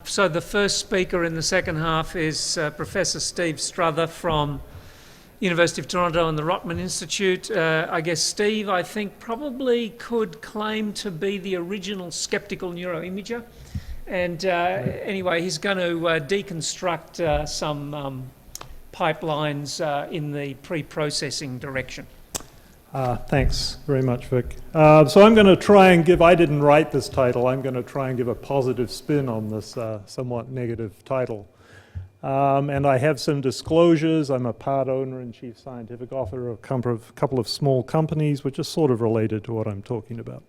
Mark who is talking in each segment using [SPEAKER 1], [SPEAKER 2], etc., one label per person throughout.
[SPEAKER 1] So the first speaker in the second half is Professor Steve Strother from University of Toronto and the Rotman Institute. I guess Steve, I think, probably could claim to be the original skeptical neuroimager. And anyway, he's going to deconstruct some pipelines in the pre-processing direction.
[SPEAKER 2] Thanks very much, Vic. So I'm going to try and give, I didn't write this title, I'm going to try and give a positive spin on this somewhat negative title. And I have some disclosures. I'm a part owner and chief scientific officer of a couple of small companies, which are sort of related to what I'm talking about.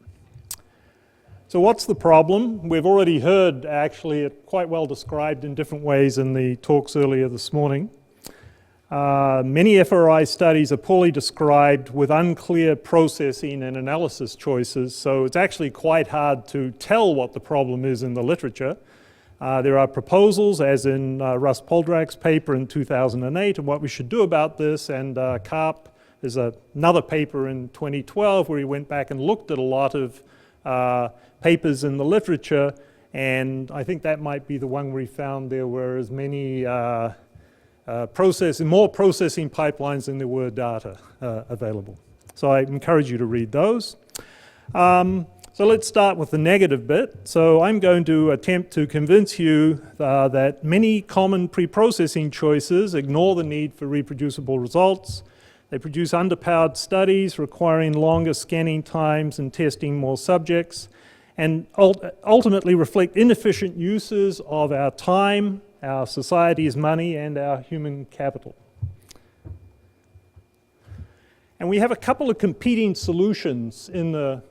[SPEAKER 2] So what's the problem? We've already heard, actually, it quite well described in different ways in the talks earlier this morning. Many FRI studies are poorly described with unclear processing and analysis choices, so it's actually quite hard to tell what the problem is in the literature. There are proposals, as in Russ Poldrak's paper in 2008, and what we should do about this, and Karp is another paper in 2012 where he went back and looked at a lot of papers in the literature, and I think that might be the one where he found there were as many more processing pipelines than there were data available. So I encourage you to read those. So let's start with the negative bit. So I'm going to attempt to convince you that many common pre-processing choices ignore the need for reproducible results. They produce underpowered studies requiring longer scanning times and testing more subjects, and ultimately reflect inefficient uses of our time, our society's money, and our human capital. And we have a couple of competing solutions in the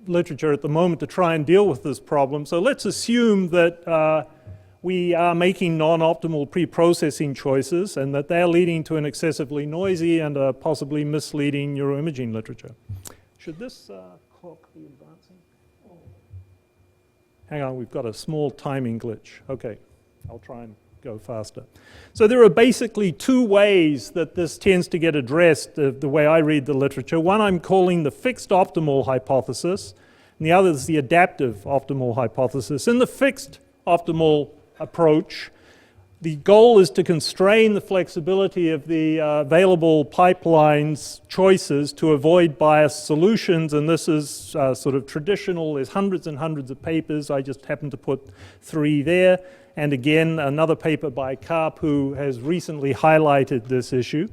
[SPEAKER 2] literature at the moment to try and deal with this problem. So let's assume that we are making non-optimal pre-processing choices and that they're leading to an excessively noisy and possibly misleading neuroimaging literature. Should this clock be advancing? Hang on, we've got a small timing glitch. Okay. I'll try and go faster. So there are basically two ways that this tends to get addressed, the way I read the literature. One I'm calling the fixed optimal hypothesis, and the other is the adaptive optimal hypothesis. In the fixed optimal approach, the goal is to constrain the flexibility of the available pipelines choices to avoid biased solutions, and this is sort of traditional. There's hundreds and hundreds of papers. I just happen to put 3 there. And again, another paper by Karp, who has recently highlighted this issue.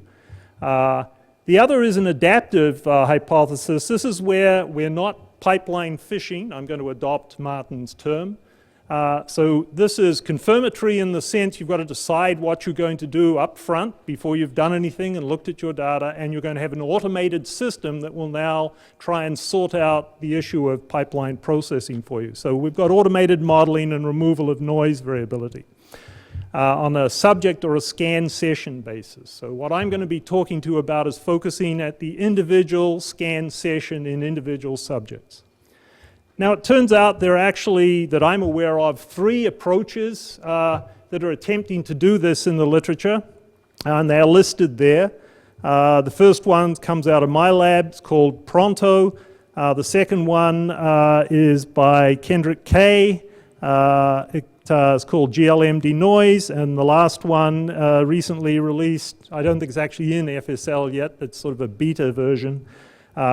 [SPEAKER 2] The other is an adaptive hypothesis. This is where we're not pipeline fishing. I'm going to adopt Martin's term. So this is confirmatory in the sense you've got to decide what you're going to do up front before you've done anything and looked at your data, and you're going to have an automated system that will now try and sort out the issue of pipeline processing for you. So we've got automated modeling and removal of noise variability on a subject or a scan session basis. So what I'm going to be talking to you about is focusing at the individual scan session in individual subjects. Now, it turns out there are actually, that I'm aware of, 3 approaches that are attempting to do this in the literature, and they are listed there. The first one comes out of my lab. It's called Pronto. The second one is by Kendrick Kay. It's called GLM Denoise, and the last one recently released, I don't think it's actually in FSL yet, it's sort of a beta version,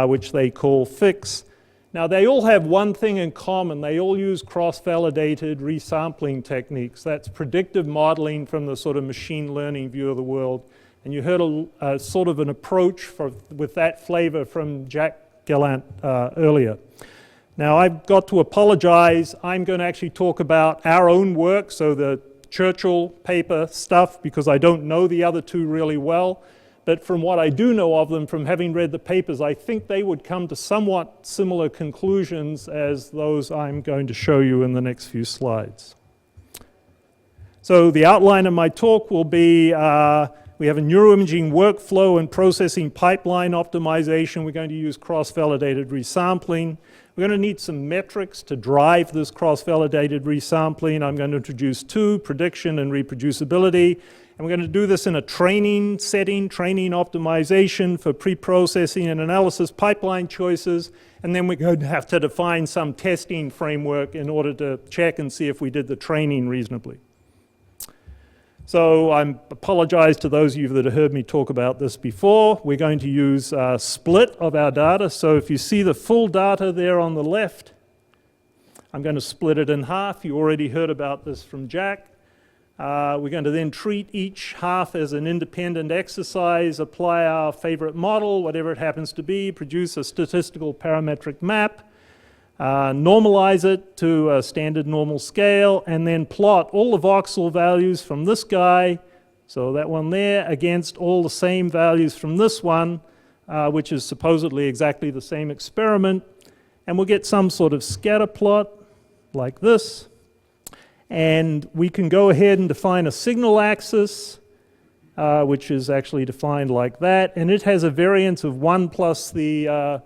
[SPEAKER 2] which they call Fix. Now, they all have one thing in common. They all use cross-validated resampling techniques. That's predictive modeling from the sort of machine learning view of the world. And you heard a sort of an approach with that flavor from Jack Gallant earlier. Now, I've got to apologize. I'm going to actually talk about our own work, so the Churchill paper stuff, because I don't know the other 2 really well. But from what I do know of them, from having read the papers, I think they would come to somewhat similar conclusions as those I'm going to show you in the next few slides. So the outline of my talk will be, we have a neuroimaging workflow and processing pipeline optimization. We're going to use cross-validated resampling. We're going to need some metrics to drive this cross-validated resampling. I'm going to introduce two, prediction and reproducibility. And we're going to do this in a training setting, training optimization for pre-processing and analysis pipeline choices. And then we're going to have to define some testing framework in order to check and see if we did the training reasonably. So I apologize to those of you that have heard me talk about this before. We're going to use a split of our data. So if you see the full data there on the left, I'm going to split it in half. You already heard about this from Jack. We're going to then treat each half as an independent exercise, apply our favorite model, whatever it happens to be, produce a statistical parametric map, normalize it to a standard normal scale, and then plot all the voxel values from this guy, so that one there, against all the same values from this one, which is supposedly exactly the same experiment. And we'll get some sort of scatter plot like this. And we can go ahead and define a signal axis, which is actually defined like that. And it has a variance of 1 plus the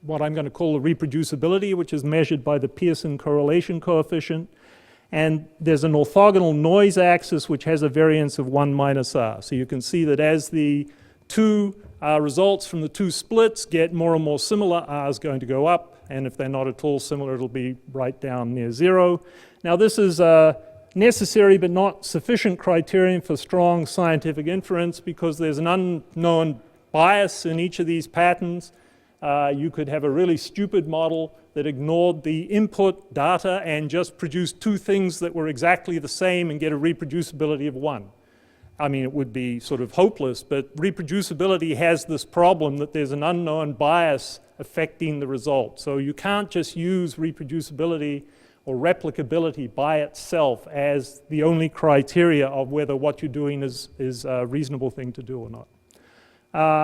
[SPEAKER 2] what I'm going to call the reproducibility, which is measured by the Pearson correlation coefficient. And there's an orthogonal noise axis, which has a variance of 1 minus r. So you can see that as the two results from the two splits get more and more similar, r is going to go up. And if they're not at all similar, it'll be right down near 0. Now, this is necessary but not sufficient criterion for strong scientific inference because there's an unknown bias in each of these patterns. You could have a really stupid model that ignored the input data and just produced two things that were exactly the same and get a reproducibility of 1. I mean, it would be sort of hopeless, but reproducibility has this problem that there's an unknown bias affecting the result. So you can't just use reproducibility or replicability by itself as the only criteria of whether what you're doing is a reasonable thing to do or not.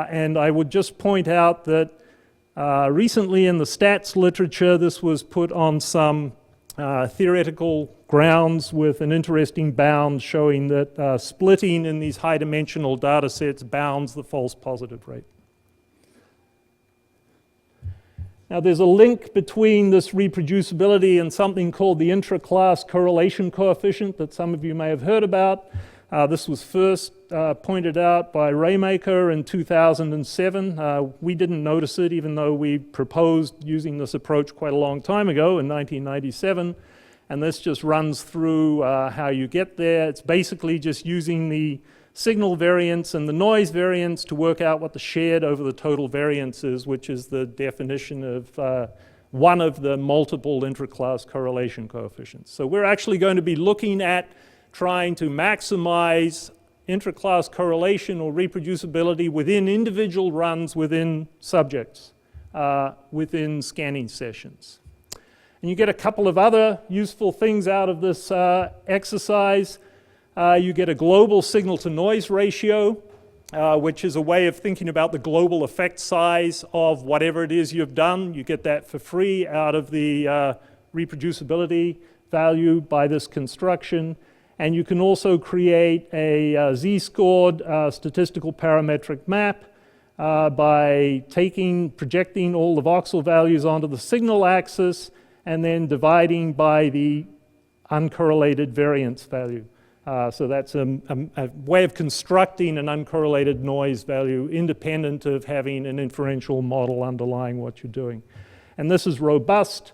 [SPEAKER 2] And I would just point out that recently in the stats literature, this was put on some theoretical grounds with an interesting bound showing that splitting in these high-dimensional data sets bounds the false positive rate. Now, there's a link between this reproducibility and something called the intra-class correlation coefficient that some of you may have heard about. This was first pointed out by Raymaker in 2007. We didn't notice it, even though we proposed using this approach quite a long time ago in 1997. And this just runs through how you get there. It's basically just using the signal variance and the noise variance to work out what the shared over the total variance is, which is the definition of one of the multiple intra-class correlation coefficients. So we're actually going to be looking at trying to maximize intra-class correlation or reproducibility within individual runs within subjects, within scanning sessions. And you get a couple of other useful things out of this exercise. You get a global signal-to-noise ratio, which is a way of thinking about the global effect size of whatever it is you've done. You get that for free out of the reproducibility value by this construction. And you can also create a z-scored statistical parametric map by projecting all the voxel values onto the signal axis and then dividing by the uncorrelated variance value. So that's a way of constructing an uncorrelated noise value independent of having an inferential model underlying what you're doing. And this is robust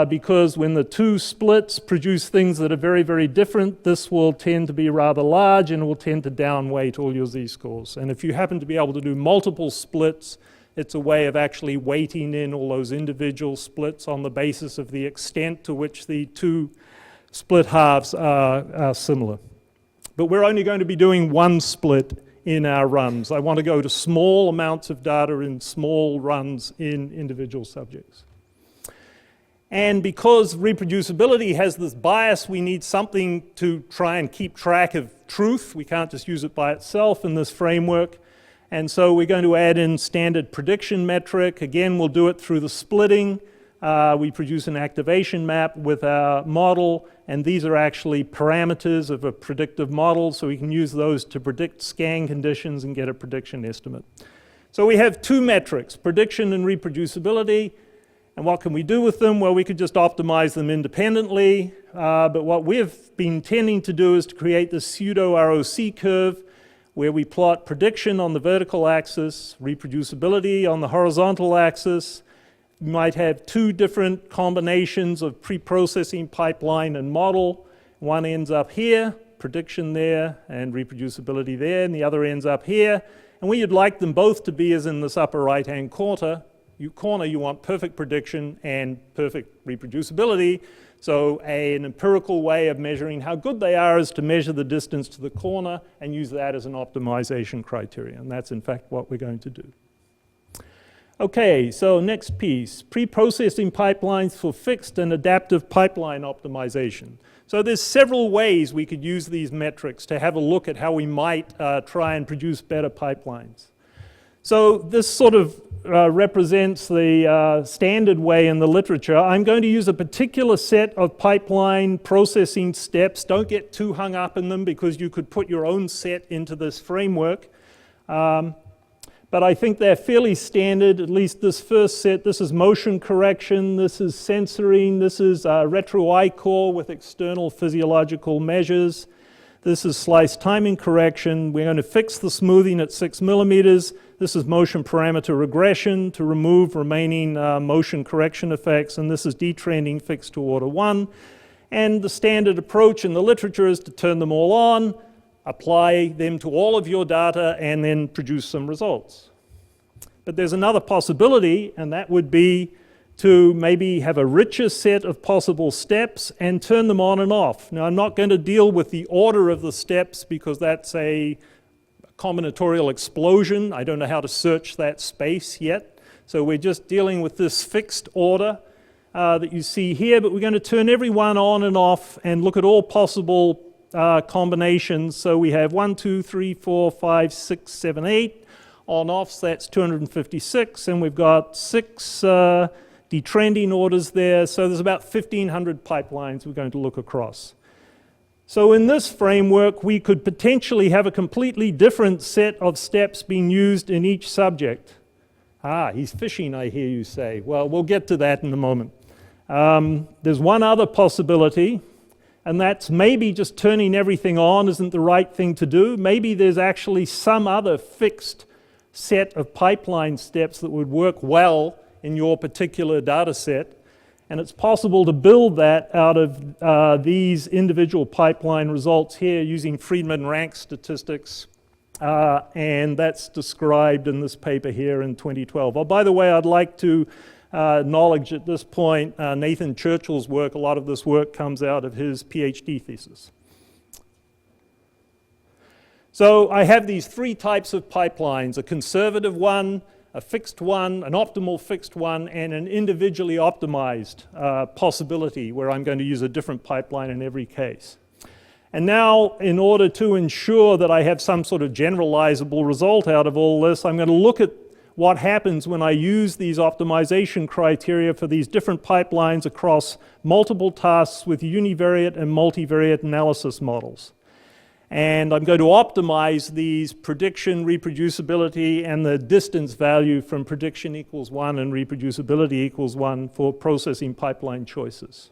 [SPEAKER 2] because when the two splits produce things that are very, very different, this will tend to be rather large and will tend to downweight all your z-scores. And if you happen to be able to do multiple splits, it's a way of actually weighting in all those individual splits on the basis of the extent to which the two split halves are similar. But we're only going to be doing one split in our runs. I want to go to small amounts of data in small runs in individual subjects. And because reproducibility has this bias, we need something to try and keep track of truth. We can't just use it by itself in this framework. And so we're going to add in standard prediction metric. Again, we'll do it through the splitting. We produce an activation map with our model, and these are actually parameters of a predictive model, so we can use those to predict scan conditions and get a prediction estimate. So we have two metrics, prediction and reproducibility, And what can we do with them? Well, we could just optimize them independently, but what we've been tending to do is to create this pseudo ROC curve where we plot prediction on the vertical axis, reproducibility on the horizontal axis. You might have two different combinations of pre-processing pipeline and model. One ends up here, prediction there, and reproducibility there, and the other ends up here. And where you'd like them both to be is in this upper right-hand corner. You want perfect prediction and perfect reproducibility. So an empirical way of measuring how good they are is to measure the distance to the corner and use that as an optimization criterion. And that's in fact what we're going to do. Okay, so next piece, pre-processing pipelines for fixed and adaptive pipeline optimization. So there's several ways we could use these metrics to have a look at how we might try and produce better pipelines. So this sort of represents the standard way in the literature. I'm going to use a particular set of pipeline processing steps. Don't get too hung up in them because you could put your own set into this framework. But I think they're fairly standard, at least this first set. This is motion correction, this is censoring, this is retro-iCore with external physiological measures. This is slice timing correction. We're going to fix the smoothing at 6 millimeters. This is motion parameter regression to remove remaining motion correction effects, and this is detrending fixed to order 1. And the standard approach in the literature is to turn them all on, apply them to all of your data, and then produce some results. But there's another possibility, and that would be to maybe have a richer set of possible steps and turn them on and off. Now, I'm not going to deal with the order of the steps because that's a combinatorial explosion. I don't know how to search that space yet. So we're just dealing with this fixed order that you see here, but we're going to turn every one on and off and look at all possible combinations. So we have 1, 2, 3, 4, 5, 6, 7, 8 on-offs. That's 256, and we've got 6 detrending orders there. So there's about 1,500 pipelines we're going to look across. So in this framework, we could potentially have a completely different set of steps being used in each subject. Ah, he's fishing, I hear you say. Well, we'll get to that in a moment. There's one other possibility, and that's maybe just turning everything on isn't the right thing to do. Maybe there's actually some other fixed set of pipeline steps that would work well in your particular data set. And it's possible to build that out of these individual pipeline results here using Friedman rank statistics. And that's described in this paper here in 2012. Oh, by the way, I'd like to acknowledge at this point Nathan Churchill's work. A lot of this work comes out of his PhD thesis. So I have these 3 types of pipelines: a conservative one, a fixed one, an optimal fixed one, and an individually optimized possibility where I'm going to use a different pipeline in every case. And now, in order to ensure that I have some sort of generalizable result out of all this, I'm going to look at what happens when I use these optimization criteria for these different pipelines across multiple tasks with univariate and multivariate analysis models. And I'm going to optimize these prediction, reproducibility, and the distance value from prediction equals 1 and reproducibility equals 1 for processing pipeline choices.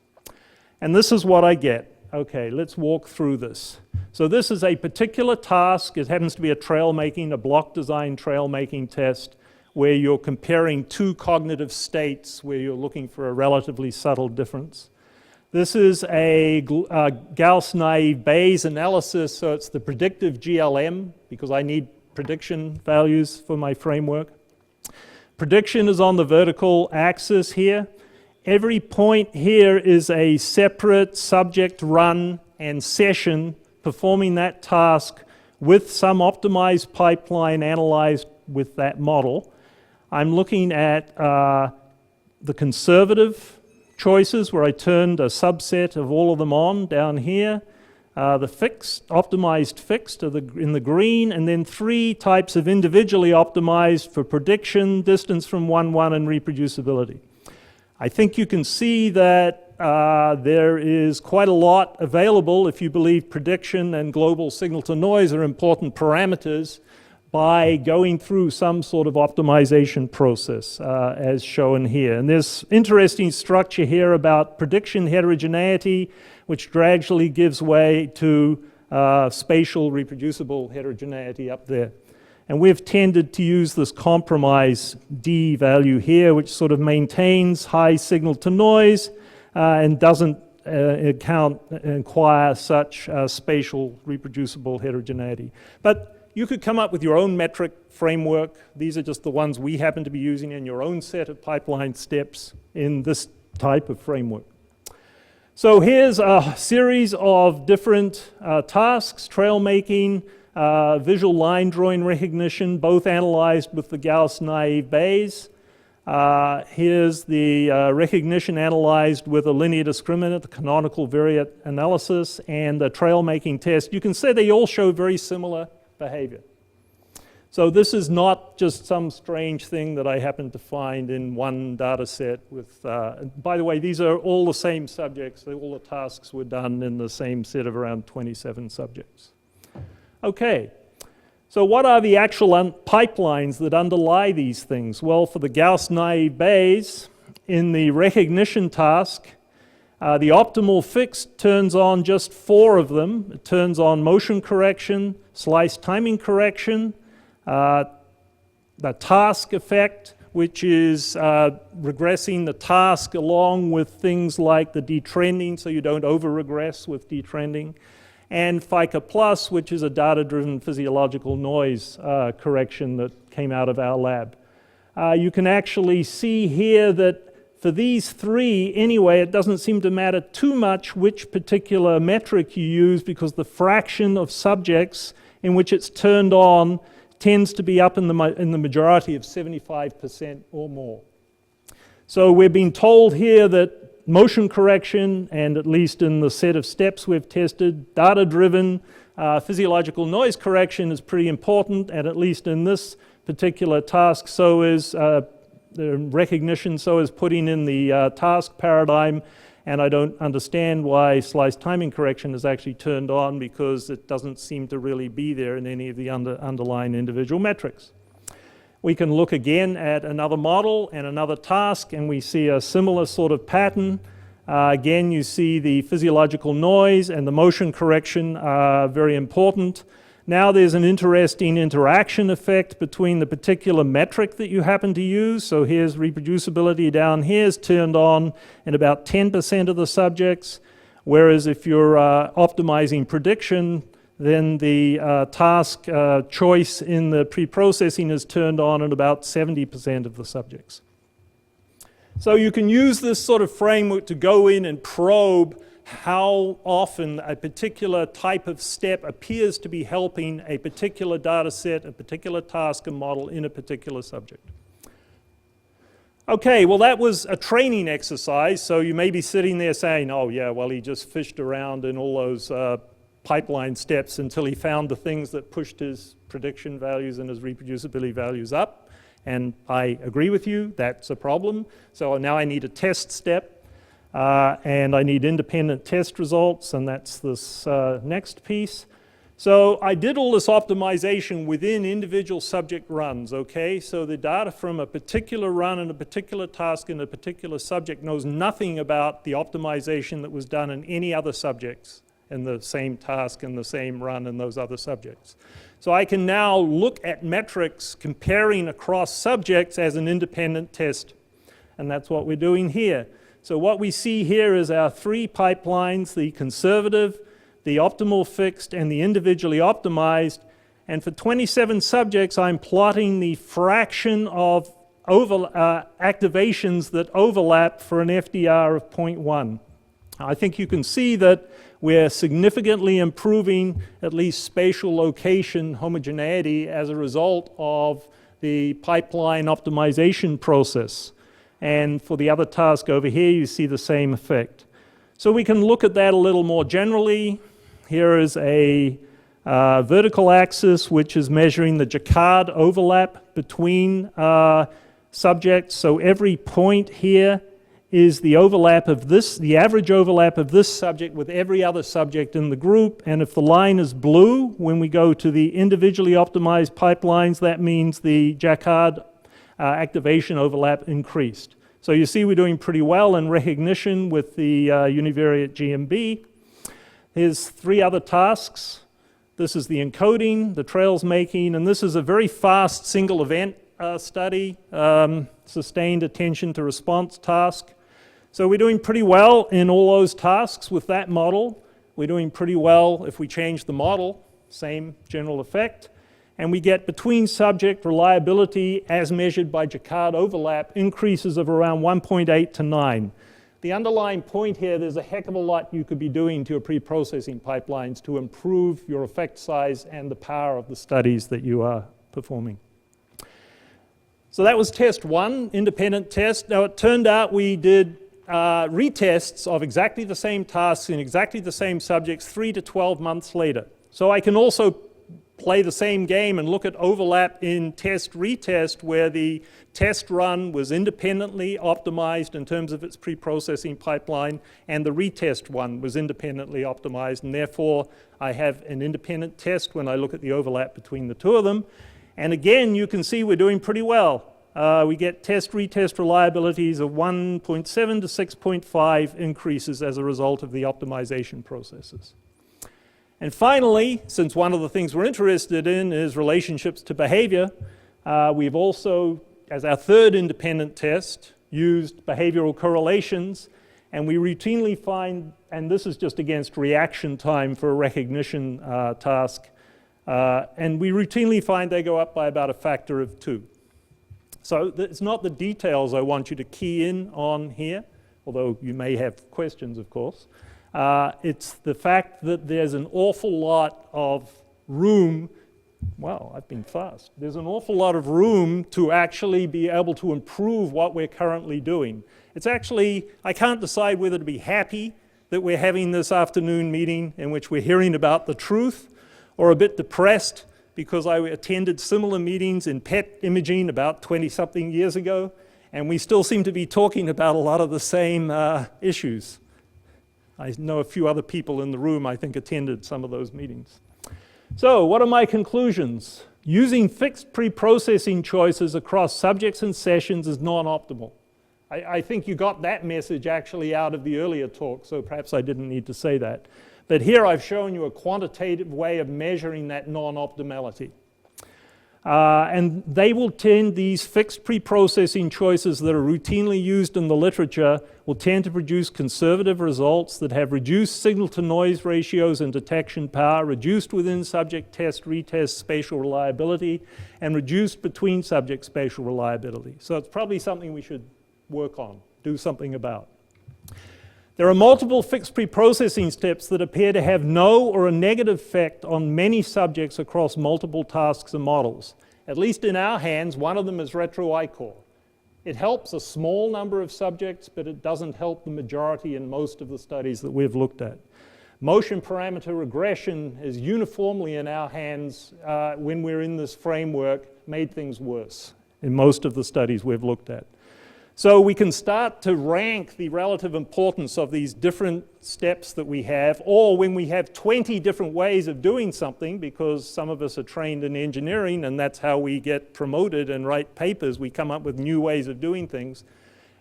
[SPEAKER 2] And this is what I get. Okay, let's walk through this. So this is a particular task. It happens to be a block design trail making test where you're comparing 2 cognitive states where you're looking for a relatively subtle difference. This is a Gauss-naive Bayes analysis, so it's the predictive GLM, because I need prediction values for my framework. Prediction is on the vertical axis here. Every point here is a separate subject run and session performing that task with some optimized pipeline analyzed with that model. I'm looking at the conservative choices where I turned a subset of all of them on down here, the fixed, optimized fixed in the green, and then 3 types of individually optimized for prediction, distance from 1, 1, and reproducibility. I think you can see that there is quite a lot available if you believe prediction and global signal to noise are important parameters, by going through some sort of optimization process, as shown here. And there's interesting structure here about prediction heterogeneity, which gradually gives way to spatial reproducible heterogeneity up there. And we've tended to use this compromise D value here, which sort of maintains high signal to noise and doesn't acquire such spatial reproducible heterogeneity. But you could come up with your own metric framework. These are just the ones we happen to be using in your own set of pipeline steps in this type of framework. So here's a series of different tasks: trail making, visual line drawing recognition, both analyzed with the Gauss naive Bayes. Here's the recognition analyzed with a linear discriminant, the canonical variate analysis, and the trail making test. You can say they all show very similar behavior. So this is not just some strange thing that I happened to find in one data set with, by the way, these are all the same subjects. All the tasks were done in the same set of around 27 subjects. Okay, so what are the actual pipelines that underlie these things? Well, for the Gauss naive Bayes, in the recognition task, the optimal fix turns on just 4 of them. It turns on motion correction, slice timing correction, the task effect, which is regressing the task along with things like the detrending, so you don't over-regress with detrending, and FICA Plus, which is a data-driven physiological noise correction that came out of our lab. You can actually see here that for these 3, anyway, it doesn't seem to matter too much which particular metric you use, because the fraction of subjects in which it's turned on tends to be up in the majority of 75% or more. So we're being told here that motion correction, and at least in the set of steps we've tested, data-driven physiological noise correction is pretty important, and at least in this particular task, so is the recognition, so is putting in the task paradigm, and I don't understand why slice timing correction is actually turned on, because it doesn't seem to really be there in any of the underlying individual metrics. We can look again at another model and another task, and we see a similar sort of pattern. Again, you see the physiological noise and the motion correction are very important. Now there's an interesting interaction effect between the particular metric that you happen to use. So here's reproducibility down here is turned on in about 10% of the subjects, whereas if you're optimizing prediction, then the task choice in the pre-processing is turned on in about 70% of the subjects. So you can use this sort of framework to go in and probe how often a particular type of step appears to be helping a particular data set, a particular task and model in a particular subject. Okay, well that was a training exercise, so you may be sitting there saying, oh yeah, well he just fished around in all those pipeline steps until he found the things that pushed his prediction values and his reproducibility values up. And I agree with you, that's a problem. So now I need a test step. And I need independent test results, and that's this next piece. So I did all this optimization within individual subject runs, okay? So the data from a particular run and a particular task in a particular subject knows nothing about the optimization that was done in any other subjects in the same task and the same run in those other subjects. So I can now look at metrics comparing across subjects as an independent test, and that's what we're doing here. So what we see here is our 3 pipelines, the conservative, the optimal fixed, and the individually optimized. And for 27 subjects, I'm plotting the fraction of activations that overlap for an FDR of 0.1. I think you can see that we're significantly improving at least spatial location homogeneity as a result of the pipeline optimization process. And for the other task over here, you see the same effect. So we can look at that a little more generally. Here is a vertical axis, which is measuring the Jacquard overlap between subjects. So every point here is the overlap of this, the average overlap of this subject with every other subject in the group. And if the line is blue, when we go to the individually optimized pipelines, that means the Jacquard activation overlap increased. So you see we're doing pretty well in recognition with the univariate GMB. Here's 3 other tasks. This is the encoding, the trails making, and this is a very fast single event study, sustained attention to response task. So we're doing pretty well in all those tasks with that model. We're doing pretty well if we change the model, same general effect. And we get between subject reliability as measured by Jacquard overlap increases of around 1.8 to 9. The underlying point here, there's a heck of a lot you could be doing to your pre-processing pipelines to improve your effect size and the power of the studies that you are performing. So that was test 1, independent test. Now it turned out we did retests of exactly the same tasks in exactly the same subjects 3 to 12 months later. So I can also play the same game and look at overlap in test-retest where the test run was independently optimized in terms of its pre-processing pipeline and the retest one was independently optimized, and therefore I have an independent test when I look at the overlap between the two of them. And again, you can see we're doing pretty well. We get test-retest reliabilities of 1.7 to 6.5 increases as a result of the optimization processes. And finally, since one of the things we're interested in is relationships to behavior, we've also, as our third independent test, used behavioral correlations, and we routinely find, and this is just against reaction time for a recognition task, and we routinely find they go up by about a factor of 2. So it's not the details I want you to key in on here, although you may have questions, of course. It's the fact that there's an awful lot of room. Wow, I've been fast. There's an awful lot of room to actually be able to improve what we're currently doing. It's actually, I can't decide whether to be happy that we're having this afternoon meeting in which we're hearing about the truth, or a bit depressed because I attended similar meetings in PET imaging about 20-something years ago, and we still seem to be talking about a lot of the same issues. I know a few other people in the room, I think, attended some of those meetings. So, what are my conclusions? Using fixed pre-processing choices across subjects and sessions is non-optimal. I think you got that message actually out of the earlier talk, so perhaps I didn't need to say that. But here I've shown you a quantitative way of measuring that non-optimality. And they will tend, these fixed pre-processing choices that are routinely used in the literature will tend to produce conservative results that have reduced signal-to-noise ratios and detection power, reduced within subject test-retest spatial reliability, and reduced between subject spatial reliability. So it's probably something we should work on, do something about. There are multiple fixed pre-processing steps that appear to have no or a negative effect on many subjects across multiple tasks and models. At least in our hands, one of them is retro-ICOR. It helps a small number of subjects, but it doesn't help the majority in most of the studies that we've looked at. Motion parameter regression is uniformly in our hands when we're in this framework, made things worse in most of the studies we've looked at. So we can start to rank the relative importance of these different steps that we have, or when we have 20 different ways of doing something, because some of us are trained in engineering and that's how we get promoted and write papers, we come up with new ways of doing things.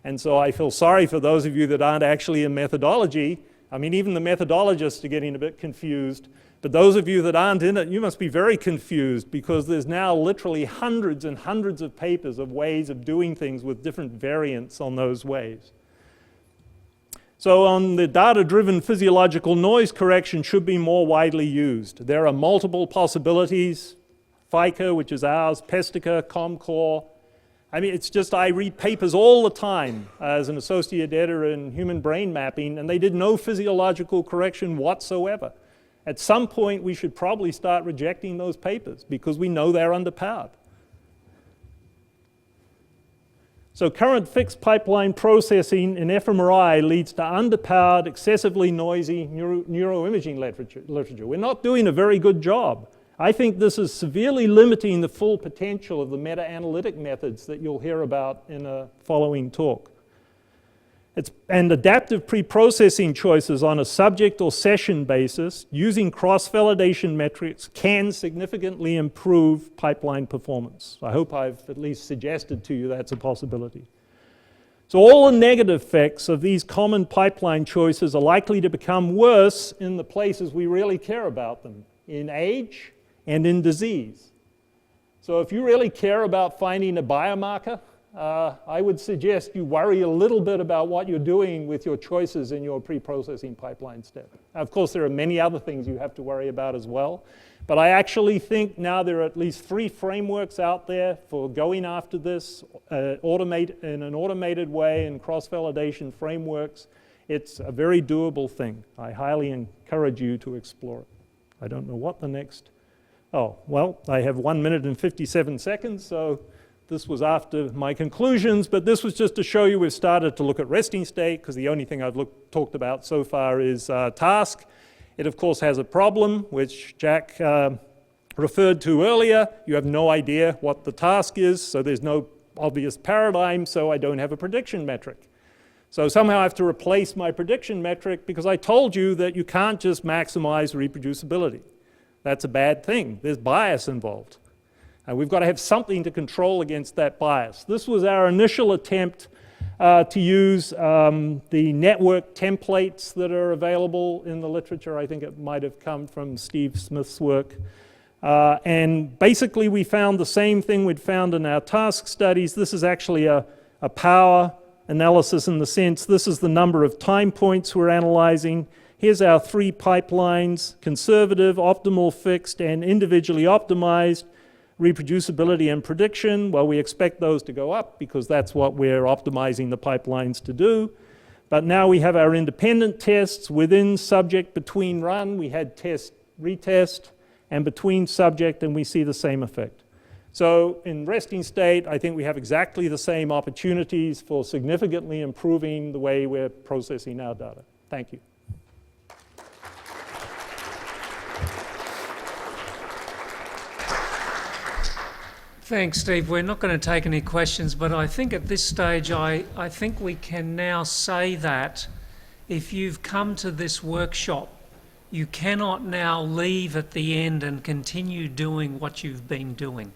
[SPEAKER 2] And so I feel sorry for those of you that aren't actually in methodology. I mean, even the methodologists are getting a bit confused. But those of you that aren't in it, you must be very confused because there's now literally hundreds and hundreds of papers of ways of doing things with different variants on those ways. So on the data-driven physiological noise correction should be more widely used. There are multiple possibilities, FICA, which is ours, Pestica, ComCore. I mean, it's just I read papers all the time as an associate editor in human brain mapping, and they did no physiological correction whatsoever. At some point, we should probably start rejecting those papers because we know they're underpowered. So current fixed pipeline processing in fMRI leads to underpowered, excessively noisy neuroimaging literature. We're not doing a very good job. I think this is severely limiting the full potential of the meta-analytic methods that you'll hear about in a following talk. And adaptive pre-processing choices on a subject or session basis using cross-validation metrics can significantly improve pipeline performance. I hope I've at least suggested to you that's a possibility. So all the negative effects of these common pipeline choices are likely to become worse in the places we really care about them, in age and in disease. So if you really care about finding a biomarker, I would suggest you worry a little bit about what you're doing with your choices in your pre-processing pipeline step. Of course, there are many other things you have to worry about as well, but I actually think now there are at least 3 frameworks out there for going after this in an automated way in cross-validation frameworks. It's a very doable thing. I highly encourage you to explore it. I don't know what the next... Oh, well, I have 1 minute and 57 seconds, so this was after my conclusions, but this was just to show you we've started to look at resting state, because the only thing I've talked about so far is task. It, of course, has a problem, which Jack referred to earlier. You have no idea what the task is, so there's no obvious paradigm, so I don't have a prediction metric. So somehow I have to replace my prediction metric because I told you that you can't just maximize reproducibility. That's a bad thing. There's bias involved. And we've got to have something to control against that bias. This was our initial attempt to use the network templates that are available in the literature. I think it might have come from Steve Smith's work. And basically we found the same thing we'd found in our task studies. This is actually a power analysis in the sense this is the number of time points we're analyzing. Here's our 3 pipelines: conservative, optimal, fixed, and individually optimized. Reproducibility and prediction, well, we expect those to go up because that's what we're optimizing the pipelines to do. But now we have our independent tests within subject, between run. We had test, retest, and between subject, and we see the same effect. So in resting state, I think we have exactly the same opportunities for significantly improving the way we're processing our data. Thank you.
[SPEAKER 1] Thanks, Steve. We're not going to take any questions, but I think at this stage, I think we can now say that if you've come to this workshop, you cannot now leave at the end and continue doing what you've been doing.